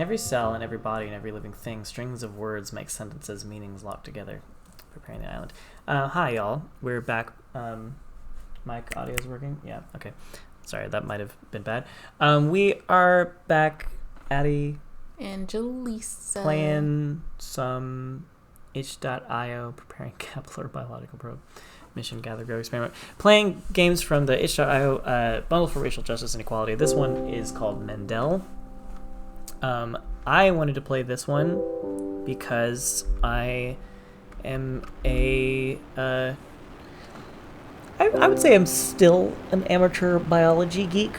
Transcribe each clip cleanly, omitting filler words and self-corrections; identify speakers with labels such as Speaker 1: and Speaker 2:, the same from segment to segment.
Speaker 1: Every cell and every body and every living thing, strings of words make sentences, meanings locked together. Preparing the island. Hi, y'all. We're back. Mic audio is working? Yeah, okay. Sorry, that might have been bad. We are back, Atti.
Speaker 2: And JaLisa.
Speaker 1: Playing some itch.io, preparing Kepler biological probe. Mission gather grow experiment. Playing games from the itch.io bundle for racial justice and equality. This one is called Mendel. I wanted to play this one because I am I would say I'm still an amateur biology geek,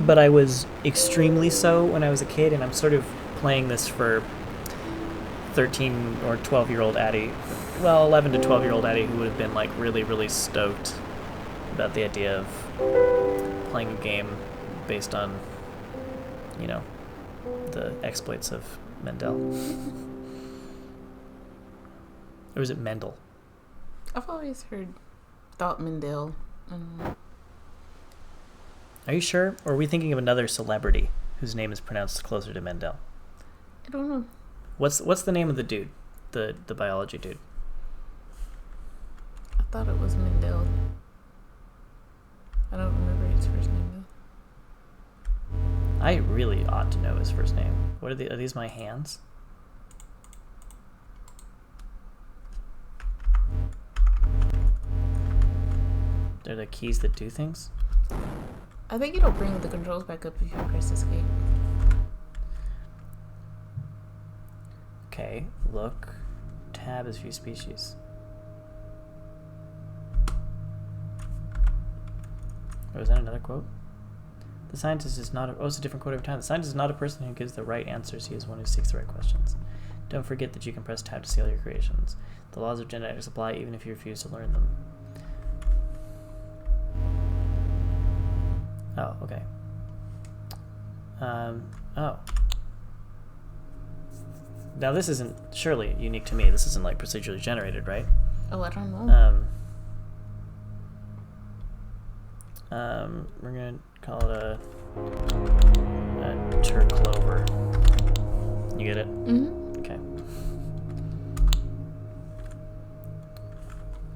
Speaker 1: but I was extremely so when I was a kid, and I'm sort of playing this for 13 or 12-year-old Atti, well, 11 to 12-year-old Atti, who would have been like really, really stoked about the idea of playing a game based on, you know, the exploits of Mendel. Or was it Mendel?
Speaker 2: I've always thought Mendel.
Speaker 1: Are you sure? Or are we thinking of another celebrity whose name is pronounced closer to Mendel?
Speaker 2: I don't know.
Speaker 1: What's the name of the dude? The biology dude?
Speaker 2: I thought it was Mendel. I don't remember his first name though.
Speaker 1: I really ought to know his first name. What are these my hands? They're the keys that do things?
Speaker 2: I think it'll bring the controls back up if you press escape.
Speaker 1: Okay, look. Tab is view species. Oh, is that another quote? The scientist is not it's a different quote every time. The scientist is not a person who gives the right answers. He is one who seeks the right questions. Don't forget that you can press tab to see all your creations. The laws of genetics apply even if you refuse to learn them. Oh, okay. Oh. Now this isn't surely unique to me. This isn't like procedurally generated, right?
Speaker 2: Oh, I don't know.
Speaker 1: We're gonna call it a turclover. You get it?
Speaker 2: Mm-hmm.
Speaker 1: Okay.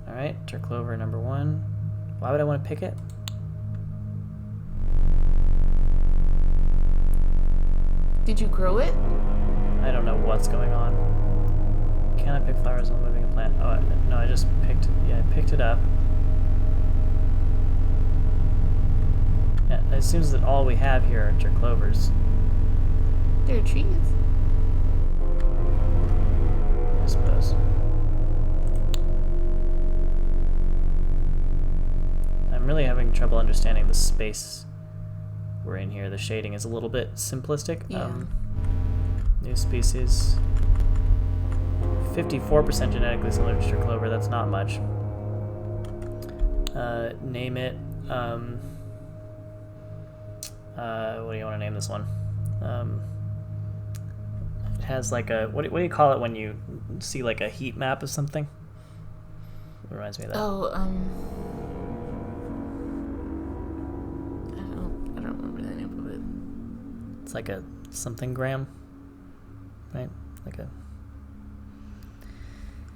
Speaker 1: All right, turclover number 1. Why would I want to pick it?
Speaker 2: Did you grow it?
Speaker 1: I don't know what's going on. Can I pick flowers while moving a plant? Oh, no, I just picked, I picked it up. Yeah, it assumes that all we have here are turclovers.
Speaker 2: They're trees.
Speaker 1: I suppose. I'm really having trouble understanding the space we're in here. The shading is a little bit simplistic.
Speaker 2: Yeah.
Speaker 1: New species. 54% genetically similar to turclover. That's not much. Name it. What do you want to name this one? It has like a what do you call it when you see like a heat map of something? It reminds me of that.
Speaker 2: Oh, I don't remember the name of it.
Speaker 1: It's like a something gram, right? Like a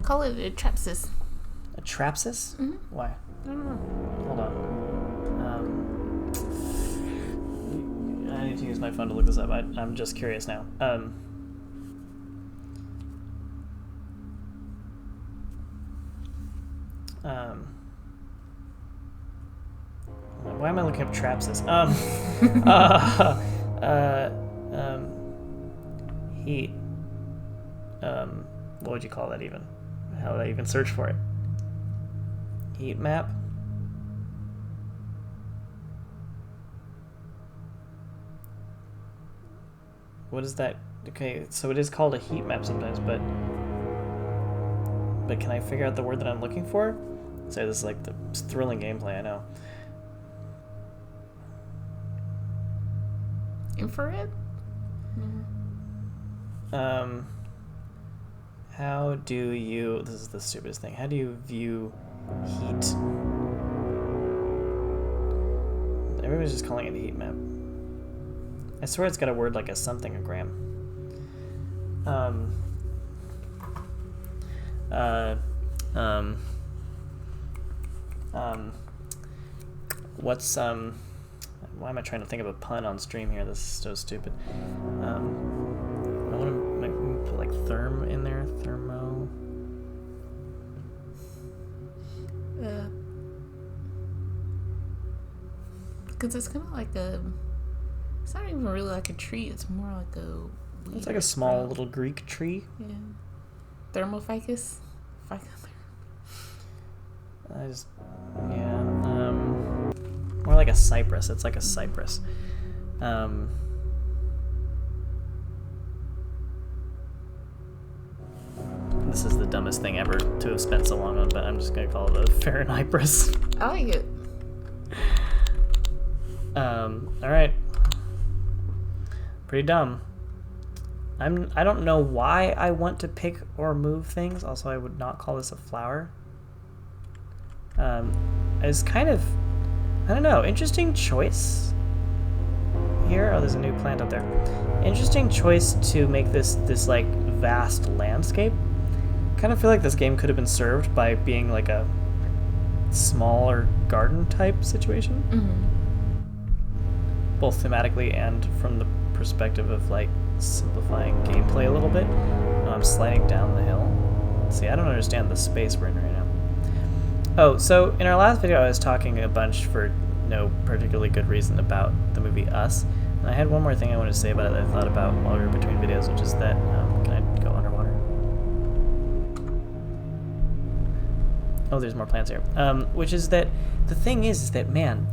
Speaker 2: Call it a trapsis.
Speaker 1: a trapsis?
Speaker 2: Mm-hmm.
Speaker 1: Why?
Speaker 2: I don't know.
Speaker 1: Hold on. I need to use my phone to look this up. I'm just curious now. Why am I looking up trapsis? Heat. What would you call that even? How would I even search for it? Heat map? What is that? Okay, so it is called a heat map sometimes, but can I figure out the word that I'm looking for? So this is like the thrilling gameplay, I know.
Speaker 2: Infrared?
Speaker 1: How do you... This is the stupidest thing. How do you view heat? Everybody's just calling it a heat map. I swear it's got a word like a something-ogram. Um, uh, um, what's why am I trying to think of a pun on stream here? This is so stupid. I want to put like therm in there. Thermo.
Speaker 2: Because it's kind of like a. It's not even really like a tree. It's more like a.
Speaker 1: It's like a small little Greek tree.
Speaker 2: Yeah. Thermoficus.
Speaker 1: More like a cypress. It's like a cypress. This is the dumbest thing ever to have spent so long on, but I'm just gonna call it a Fahrenheit-press.
Speaker 2: I like it.
Speaker 1: Alright. Pretty dumb. I don't know why I want to pick or move things. Also, I would not call this a flower. It's kind of, I don't know, interesting choice here. Oh, there's a new plant up there. Interesting choice to make this like vast landscape. Kind of feel like this game could have been served by being like a smaller garden type situation.
Speaker 2: Mm-hmm.
Speaker 1: Both thematically and from the perspective of like simplifying gameplay a little bit. I'm sliding down the hill. See, I don't understand the space we're in right now. Oh, so in our last video I was talking a bunch for no particularly good reason about the movie Us. And I had one more thing I wanted to say about it that I thought about while we were between videos, which is that, can I go underwater? Oh, there's more plants here. Which is that, the thing is that, man,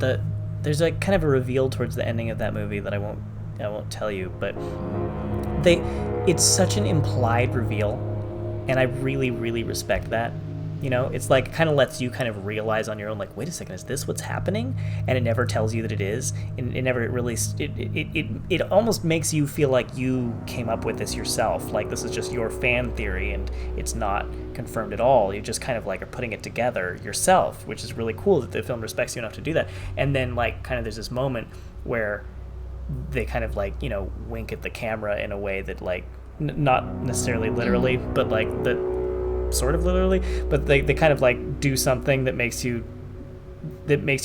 Speaker 1: there's like kind of a reveal towards the ending of that movie that I won't tell you, but it's such an implied reveal, and I really, really respect that. You know, it's like, kind of lets you kind of realize on your own, like, wait a second, is this what's happening? And it never tells you that it is, and it never really, it almost makes you feel like you came up with this yourself, like this is just your fan theory, and it's not confirmed at all. You just kind of like are putting it together yourself, which is really cool that the film respects you enough to do that. And then like kind of there's this moment where they kind of like, you know, wink at the camera in a way that like not necessarily literally, but like the sort of literally, but they kind of like do something that makes you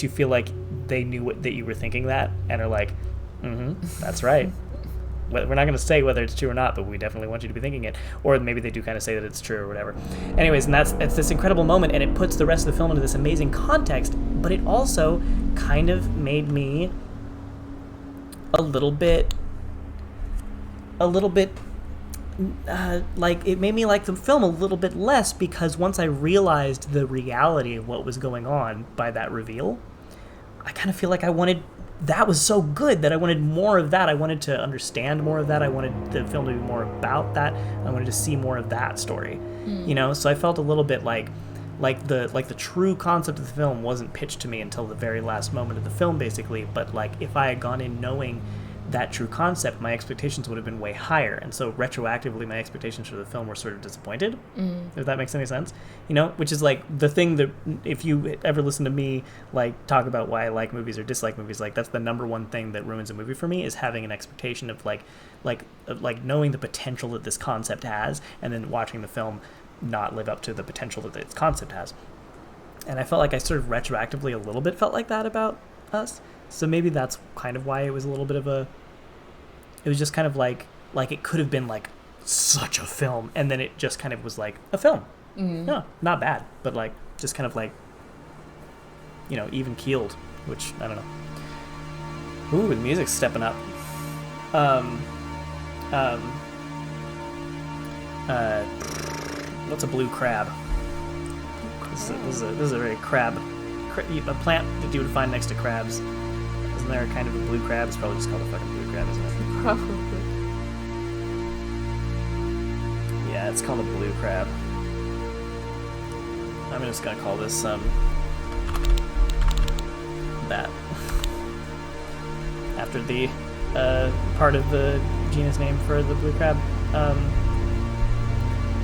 Speaker 1: feel like they knew that you were thinking that, and are like, that's right. We're not going to say whether it's true or not, but we definitely want you to be thinking it. Or maybe they do kind of say that it's true or whatever. Anyways, and it's this incredible moment, and it puts the rest of the film into this amazing context, but it also kind of made me a little bit like, it made me like the film a little bit less, because once I realized the reality of what was going on by that reveal, I kind of feel like that was so good that I wanted more of that. I wanted to understand more of that. I wanted the film to be more about that. I wanted to see more of that story, you know? So I felt a little bit like the true concept of the film wasn't pitched to me until the very last moment of the film, basically. But like, if I had gone in knowing that true concept, my expectations would have been way higher, and so retroactively my expectations for the film were sort of disappointed, if that makes any sense, you know, which is like the thing that, if you ever listen to me like talk about why I like movies or dislike movies, like that's the number one thing that ruins a movie for me, is having an expectation of like knowing the potential that this concept has, and then watching the film not live up to the potential that its concept has. And I felt like I sort of retroactively a little bit felt like that about Us. So maybe that's kind of why it was a little bit of a, it was just kind of like it could have been like such a film, and then it just kind of was like a film. No, not bad, but like just kind of like, you know, even keeled, which I don't know. Ooh, the music's stepping up. What's a blue crab? This is a very a plant that you would find next to crabs. Isn't there a kind of a blue crab? It's probably just called a fucking blue crab, isn't it?
Speaker 2: Probably.
Speaker 1: Yeah, it's called a blue crab. I'm just gonna call this that after the part of the genus name for the blue crab.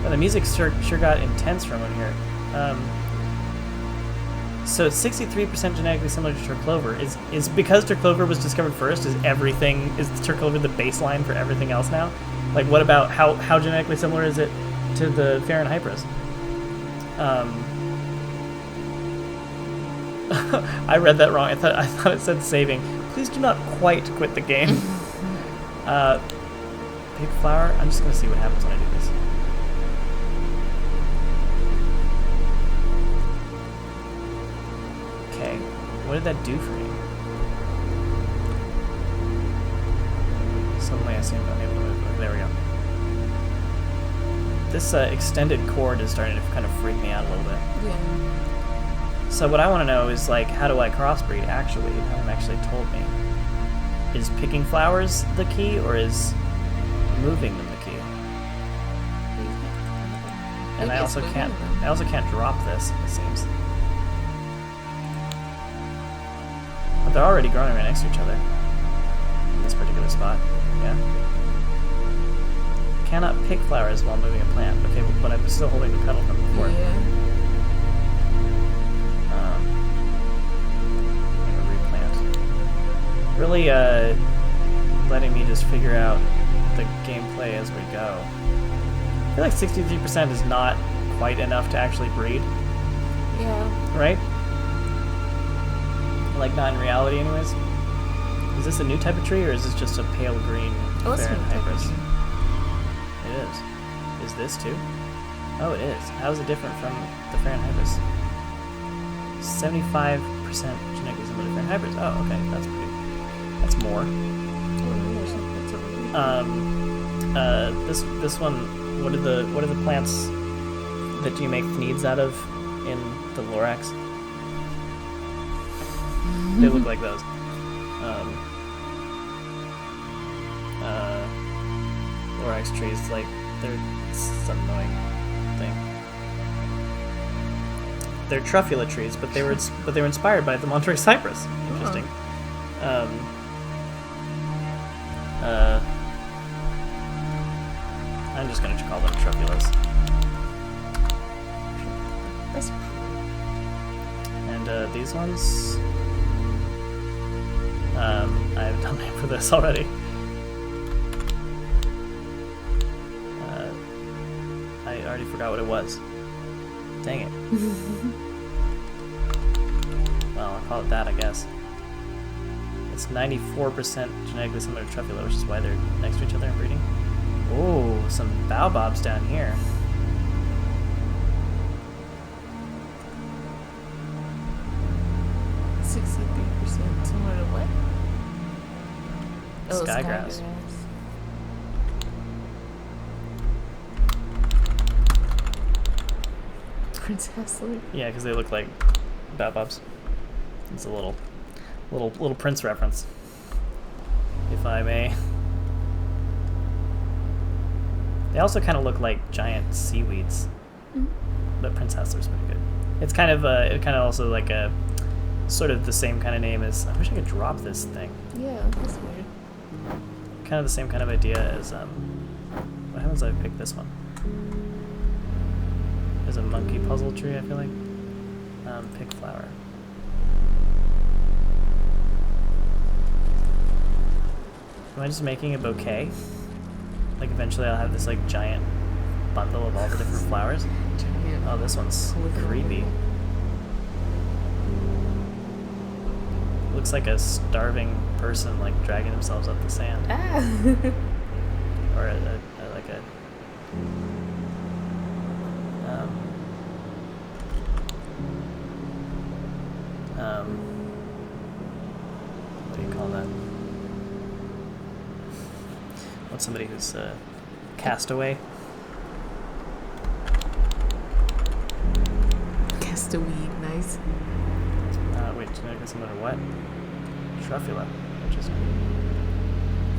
Speaker 1: But the music sure got intense from in here. So it's 63% genetically similar to turclover. Is because turclover was discovered first, is turclover the baseline for everything else now? Like, what about how genetically similar is it to the Fahrenheitras? I read that wrong. I thought it said saving. Please do not quite quit the game. Big flower. I'm just gonna see what happens when I do this. Okay, what did that do for me? Suddenly I seem unable to move. There we go. This extended cord is starting to kind of freak me out a little bit.
Speaker 2: Yeah.
Speaker 1: So what I want to know is, like, how do I crossbreed actually? They haven't actually told me. Is picking flowers the key, or is moving them the key? And I also can't drop this, it seems. But they're already growing right next to each other in this particular spot. Yeah. Cannot pick flowers while moving a plant. Okay, but I'm still holding the petal from before.
Speaker 2: Yeah.
Speaker 1: I'm gonna replant. Really letting me just figure out the gameplay as we go. I feel like 63% is not quite enough to actually breed.
Speaker 2: Yeah.
Speaker 1: Right? Like, not in reality anyways. Is this a new type of tree, or is this just a pale green Fahrenheitras? It is. Is this too? Oh, it is. How is it different from the Fahrenheitras? 75% genetically similar to Fahrenheitras. Oh, okay. That's more. This one, what are the plants that you make needs out of in the Lorax? They look like those. Lorax trees, like, they're some annoying thing. They're truffula trees, but they were inspired by the Monterey cypress. Interesting. I'm just gonna call them truffulas. And these ones, I have done name for this already. I already forgot what it was. Dang it. Well, I'll call it that, I guess. It's 94% genetically similar to truffula, which is why they're next to each other and breeding. Oh, some baobabs down here.
Speaker 2: Similar to what? Oh,
Speaker 1: Skygrass.
Speaker 2: Princess League.
Speaker 1: Yeah, because they look like baobabs. It's a little Prince reference, if I may. They also kind of look like giant seaweeds, but Prince Hessler's pretty good. It's kind of also like a sort of the same kind of name as. I wish I could drop this thing.
Speaker 2: Yeah, that's weird.
Speaker 1: Kind of the same kind of idea as what happens if I pick this one? There's a monkey puzzle tree, I feel like. Pick flower. Am I just making a bouquet? Like, eventually I'll have this, like, giant bundle of all the different flowers? Oh, this one's creepy. Looks like a starving person, like, dragging themselves up the sand.
Speaker 2: Ah.
Speaker 1: Or what do you call that? What's somebody who's castaway?
Speaker 2: Castaway, nice.
Speaker 1: Wait, genetically similar to what? Truffula. Interesting.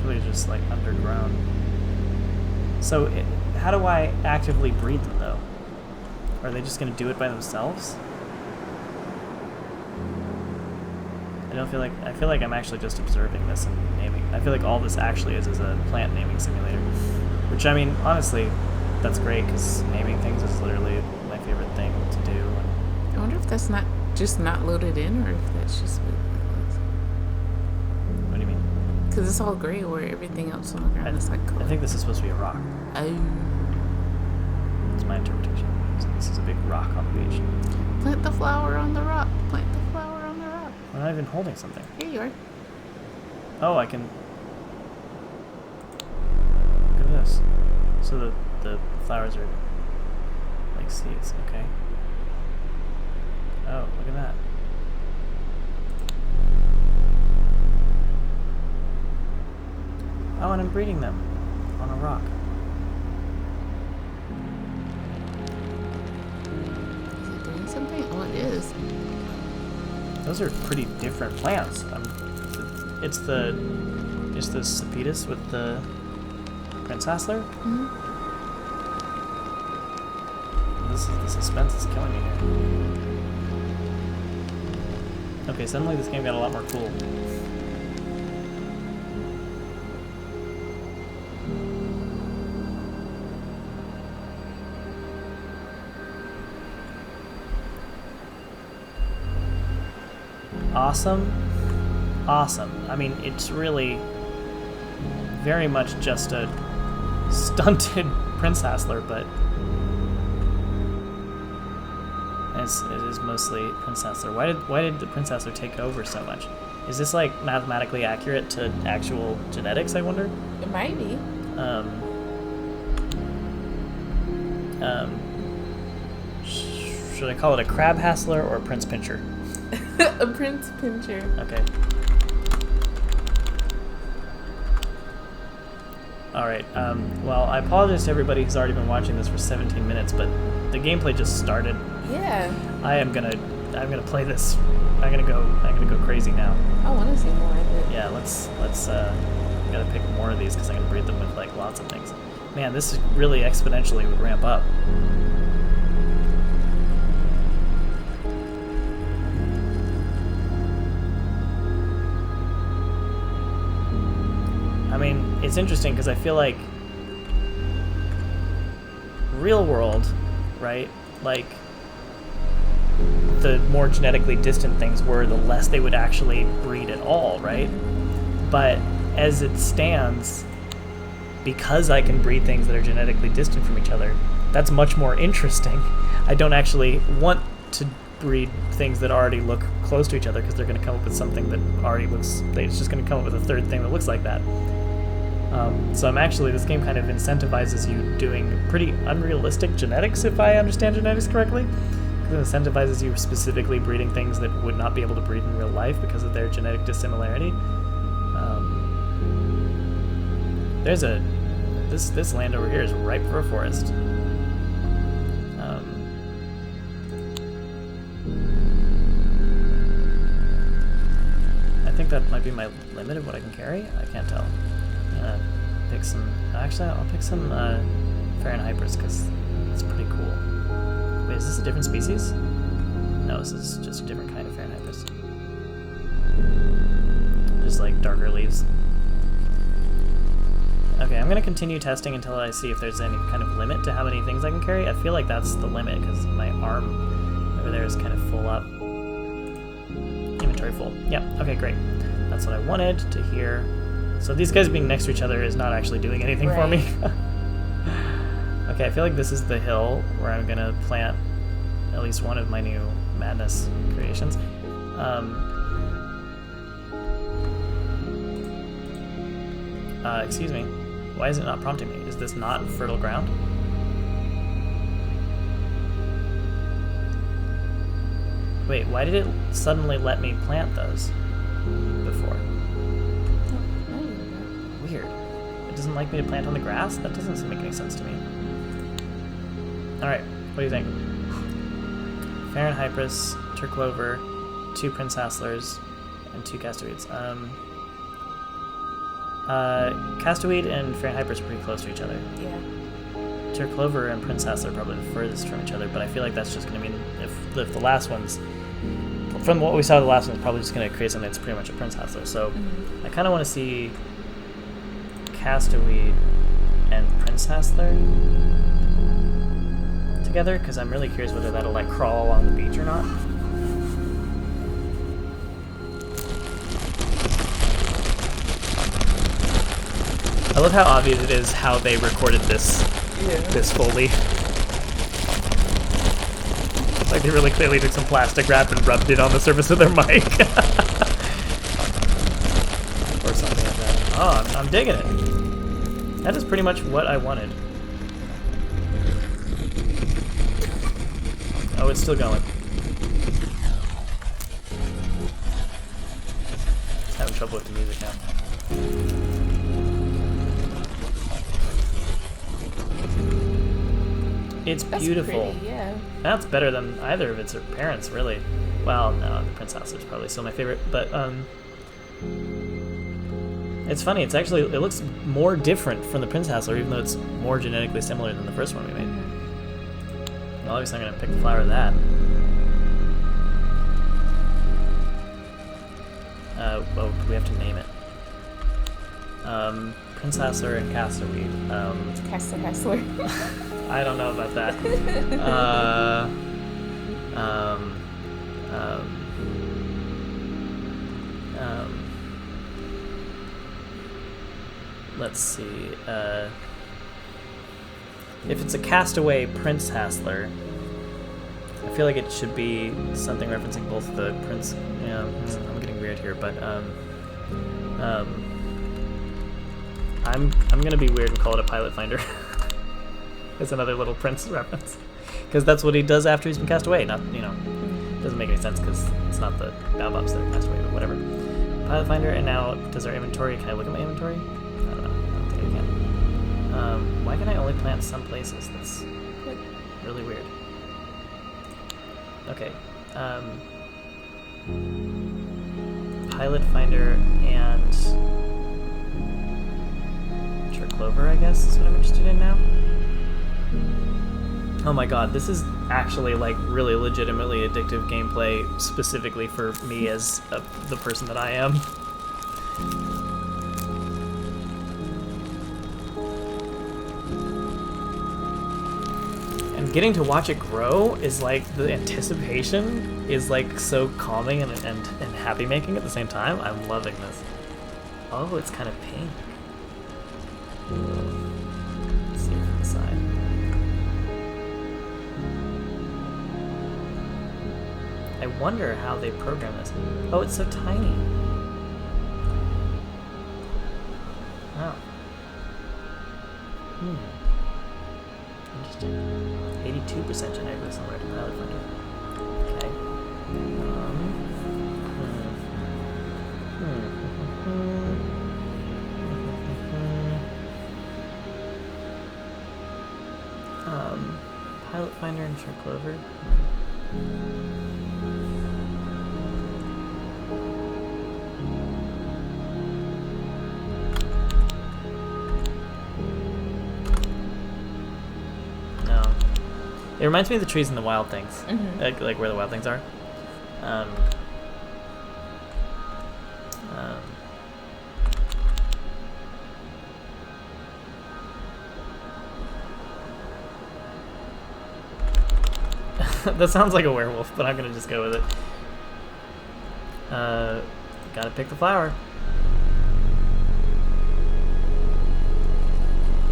Speaker 1: Really just like underground. So, how do I actively breed them though? Are they just gonna do it by themselves? I feel like I'm actually just observing this and naming. I feel like all this actually is a plant naming simulator. Which, I mean, honestly, that's great, because naming things is literally my favorite thing to do.
Speaker 2: I wonder if that's not loaded in, or if that's just
Speaker 1: What do you mean?
Speaker 2: Because it's all gray where everything else on the ground is like color.
Speaker 1: I think this is supposed to be a rock.
Speaker 2: Oh.
Speaker 1: That's my interpretation. So this is a big rock on the beach.
Speaker 2: Plant the flower on the rock. Plant the flower on the rock.
Speaker 1: I'm not even holding something.
Speaker 2: Here you are.
Speaker 1: Oh, I can... Look at this. So the flowers are like seeds, okay. Oh, look at that. Oh, and I'm breeding them on a rock.
Speaker 2: Is it doing something? Oh, it is.
Speaker 1: Those are pretty different plants. It's the Cepetus with the Prince Hassler.
Speaker 2: Mm-hmm.
Speaker 1: The suspense is killing me here. Okay, suddenly this game got a lot more cool. Awesome. I mean, it's really very much just a stunted Prince Hassler, but it is mostly Prince Hassler. Why did the Prince Hassler take over so much? Is this like mathematically accurate to actual genetics, I wonder?
Speaker 2: It might be.
Speaker 1: Should I call it a Crab Hassler or a Prince Pincher?
Speaker 2: A Prince Pincher.
Speaker 1: Okay. Alright, well, I apologize to everybody who's already been watching this for 17 minutes, but the gameplay just started.
Speaker 2: Yeah.
Speaker 1: I'm gonna play this. I'm gonna go crazy now.
Speaker 2: I want to see more of it.
Speaker 1: Yeah, let's gotta pick more of these because I'm gonna breed them with like lots of things. Man, this is really exponentially would ramp up. I mean, it's interesting because I feel like real world, right? Like the more genetically distant things were, the less they would actually breed at all, right? But as it stands, because I can breed things that are genetically distant from each other, that's much more interesting. I don't actually want to breed things that already look close to each other because they're going to come up with something that already looks... It's just going to come up with a third thing that looks like that. So this game kind of incentivizes you doing pretty unrealistic genetics, if I understand genetics correctly. It incentivizes you specifically breeding things that would not be able to breed in real life because of their genetic dissimilarity. This land over here is ripe for a forest. I think that might be my limit of what I can carry. I can't tell. I'm gonna pick some. Actually, I'll pick some Fahrenheiters because it's pretty cool. Wait, is this a different species? No, this is just a different kind of Fahrenheiters. Just like darker leaves. Okay, I'm gonna continue testing until I see if there's any kind of limit to how many things I can carry. I feel like that's the limit because my arm over there is kind of full up. Inventory full. Yep, okay, great. That's what I wanted to hear. So these guys being next to each other is not actually doing anything for me. Okay, I feel like this is the hill where I'm gonna plant at least one of my new madness creations. Excuse me. Why is it not prompting me? Is this not fertile ground? Wait, why did it suddenly let me plant those before? Weird. It doesn't like me to plant on the grass? That doesn't make any sense to me. Alright, what do you think? Fahrenheiters, Turklover, 2 Prince Hasslers, and 2 Castaweeds. Castaweed and Fahrenheiters are pretty close to each other.
Speaker 2: Yeah.
Speaker 1: Turklover and Prince Hassler are probably the furthest from each other, but I feel like that's just going to mean if the last one's... From what we saw, the last one's probably just going to create something that's pretty much a Prince Hassler. So I kind of want to see Castaweed and Prince Hassler together, because I'm really curious whether that'll like crawl along the beach or not. I love how obvious it is how they recorded this Foley. Like they really clearly took some plastic wrap and rubbed it on the surface of their mic. Or something like that. Oh, I'm digging it. That is pretty much what I wanted. Oh, it's still going. It's having trouble with the music now. It's beautiful.
Speaker 2: That's pretty, yeah.
Speaker 1: That's better than either of its parents, really. Well, no, the Prince House is probably still my favorite, but it's funny. It looks more different from the Prince Hassler, even though it's more genetically similar than the first one we made. Well, obviously I'm gonna pick the flower of that. Oh, we have to name it. Prince Hassler and Casterweed.
Speaker 2: Hassler.
Speaker 1: I don't know about that. Let's see. If it's a castaway Prince Hassler, I feel like it should be something referencing both the Prince. Yeah, I'm getting weird here, but I'm gonna be weird and call it a pilot finder. It's another little Prince reference, because that's what he does after he's been cast away. Not, doesn't make any sense because it's not the Baobabs that are cast away, but whatever. Pilot finder, and now does our inventory? Can I look at my inventory? I don't know. I don't think I can. Why can I only plant some places? That's really weird. Okay. Pilot finder and clover, I guess, is what I'm interested in now. Oh my god, this is actually like really legitimately addictive gameplay specifically for me as the person that I am. And getting to watch it grow is like, the anticipation is like so calming and happy making at the same time. I'm loving this. Oh, it's kind of pink. Let's see from the side. I wonder how they program this. Oh, it's so tiny. Oh. Interesting. 82% genetically similar to pilot finder. Okay. Pilot finder and short clover. No. It reminds me of the trees and the wild things. Mm-hmm. Like where the wild things are. That sounds like a werewolf, but I'm gonna just go with it. Gotta pick the flower.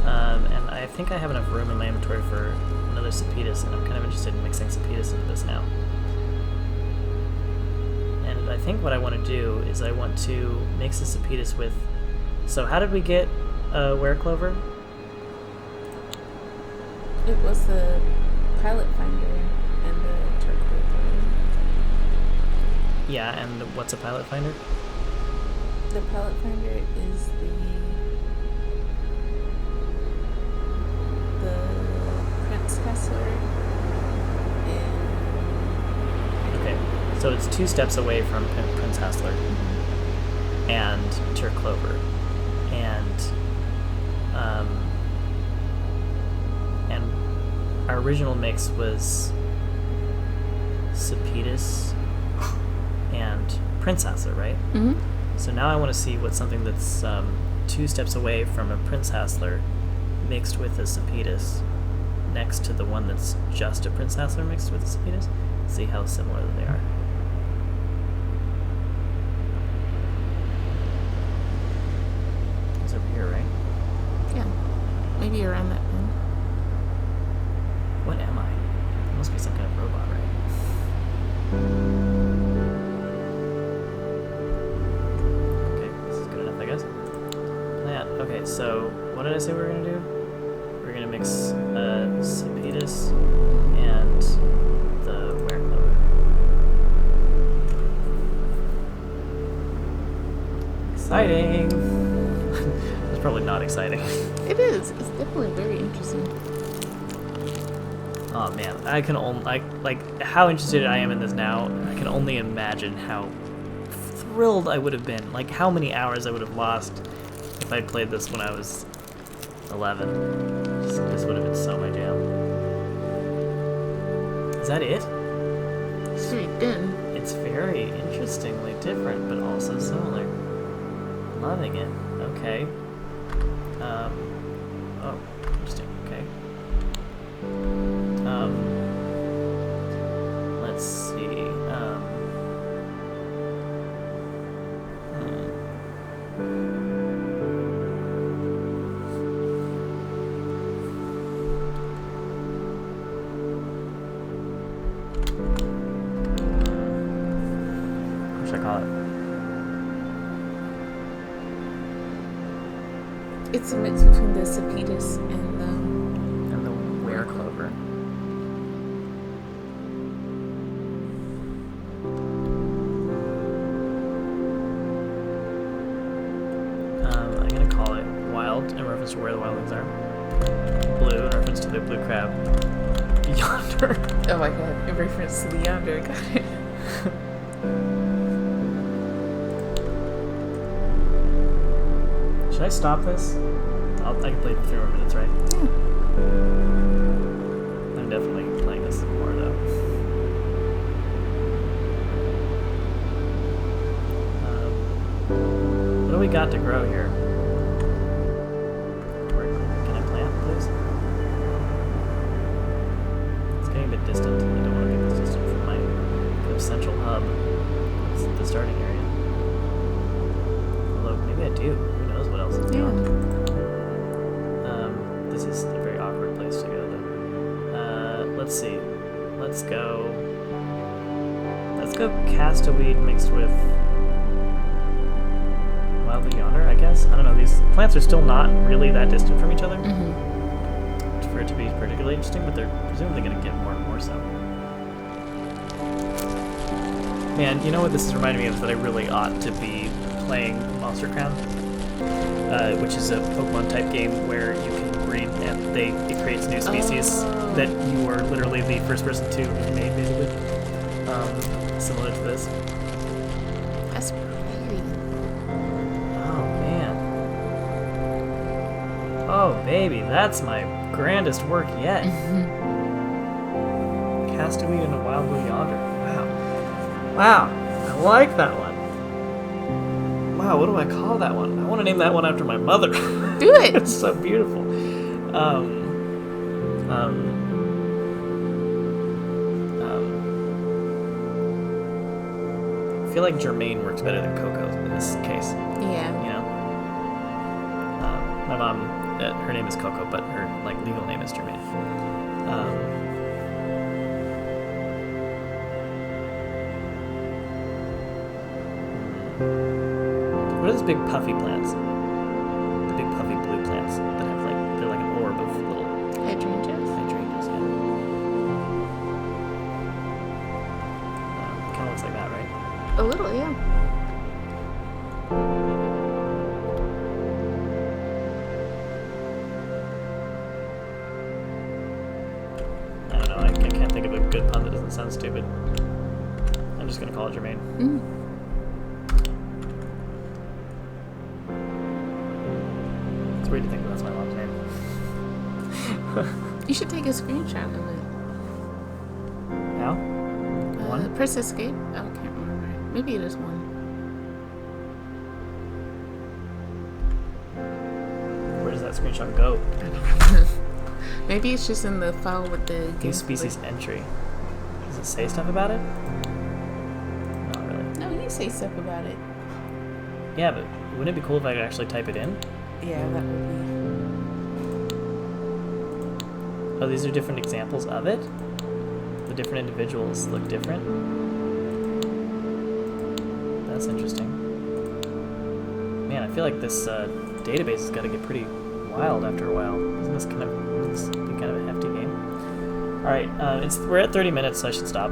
Speaker 1: And I think I have enough room in my inventory for another Cepetus, and I'm kind of interested in mixing Cepetus into this now. And I think what I want to do is I want to mix the Cepetus with... So how did we get wereclover?
Speaker 2: It was the pilot finder.
Speaker 1: Yeah, and what's a pilot finder?
Speaker 2: The pilot finder is the Prince Hassler.
Speaker 1: Okay, so it's 2 steps away from Prince Hassler and Clover, and our original mix was Cepetus and Prince Hassler, right? Mm-hmm. So now I want to see what's something that's 2 steps away from a Prince Hassler mixed with a Cepetus next to the one that's just a Prince Hassler mixed with a Cepetus. See how similar they are. It's over here, right?
Speaker 2: be around that pen.
Speaker 1: What am I? I must be some kind of robot, right? Okay, this is good enough, I guess. Plant. Okay, so what did I say we were gonna do? We're gonna mix Cepetus and the were clover. Exciting! It's probably not exciting.
Speaker 2: It is. It's definitely very interesting.
Speaker 1: Oh man, I can only like how interested I am in this now. I can only imagine how thrilled I would have been. Like how many hours I would have lost if I'd played this when I was 11. This would have been so my jam. Is that it?
Speaker 2: Sweet then.
Speaker 1: It's very interestingly different, but also similar. Loving it. Okay. Oh, interesting. Okay. Let's see. What should I call it?
Speaker 2: It's a mix between the Cepetus and the
Speaker 1: Were clover. I'm gonna call it wild in reference to where the wildlings are. Blue in reference to the blue crab. Yonder.
Speaker 2: Oh my god, in reference to the yonder, got it.
Speaker 1: Should I stop this? I can play for 3 more minutes, right?
Speaker 2: Yeah.
Speaker 1: I'm definitely playing this more though. What do we got to grow here? Can I plant, please? It's getting a bit distant. I don't want to get this distant from my kind of central hub. It's the starting area. Although maybe I do. Who knows what else is beyond? This is a very awkward place to go, though. Let's see. Let's go castaweed mixed with wildly yonder, I guess. I don't know. These plants are still not really that distant from each other.
Speaker 2: Mm-hmm.
Speaker 1: For it to be particularly interesting, but they're presumably going to get more and more so. Man, you know what this is reminding me of? That I really ought to be playing Monster Crown, which is a Pokemon type game where you can breed and it creates new species that you are literally the first person to make, basically. Similar to this.
Speaker 2: That's pretty.
Speaker 1: Oh man. Oh baby, that's my grandest work yet. Castaweed and a wild blue yonder. Wow, I like that one. Wow, what do I call that one? I want to name that one after my mother.
Speaker 2: Do it.
Speaker 1: It's so beautiful. I feel like Germaine works better than Coco in this case.
Speaker 2: Yeah.
Speaker 1: You know, my mom, her name is Coco, but her legal name is Germaine. What are those big puffy plants? The big puffy blue plants that have they're like an orb of little
Speaker 2: Hydrangeas.
Speaker 1: hydrangeas. Yeah. Kind of looks like that, right?
Speaker 2: A little, yeah.
Speaker 1: I don't know. I can't think of a good pun that doesn't sound stupid. I'm just gonna call it Germaine.
Speaker 2: Mm.
Speaker 1: It's weird to think that's my mom's name.
Speaker 2: You should take a screenshot of it.
Speaker 1: Now? One?
Speaker 2: Press escape. I can't remember. Maybe it is one.
Speaker 1: Where does that screenshot go?
Speaker 2: Maybe it's just in the file with the
Speaker 1: New species entry. Does it say stuff about it? Not really.
Speaker 2: No, you say stuff about it.
Speaker 1: Yeah, but wouldn't it be cool if I could actually type it in?
Speaker 2: Yeah, that would be.
Speaker 1: Oh, these are different examples of it? The different individuals look different? That's interesting. Man, I feel like this database has got to get pretty wild after a while. Isn't this kind of a hefty game? All right, we're at 30 minutes, so I should stop.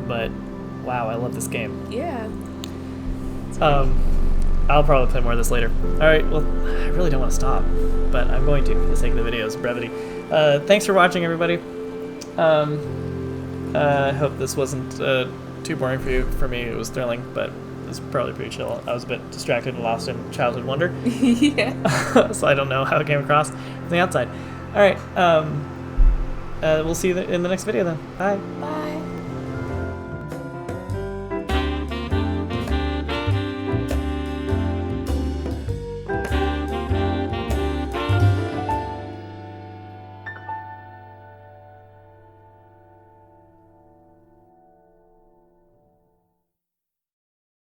Speaker 1: But wow, I love this game.
Speaker 2: Yeah.
Speaker 1: I'll probably play more of this later. All right, well, I really don't want to stop, but I'm going to for the sake of the video's brevity. Thanks for watching, everybody. I hope this wasn't too boring for you. For me, it was thrilling, but it was probably pretty chill. I was a bit distracted and lost in childhood wonder.
Speaker 2: Yeah.
Speaker 1: So I don't know how it came across from the outside. All right, we'll see you in the next video then. Bye.
Speaker 2: Bye.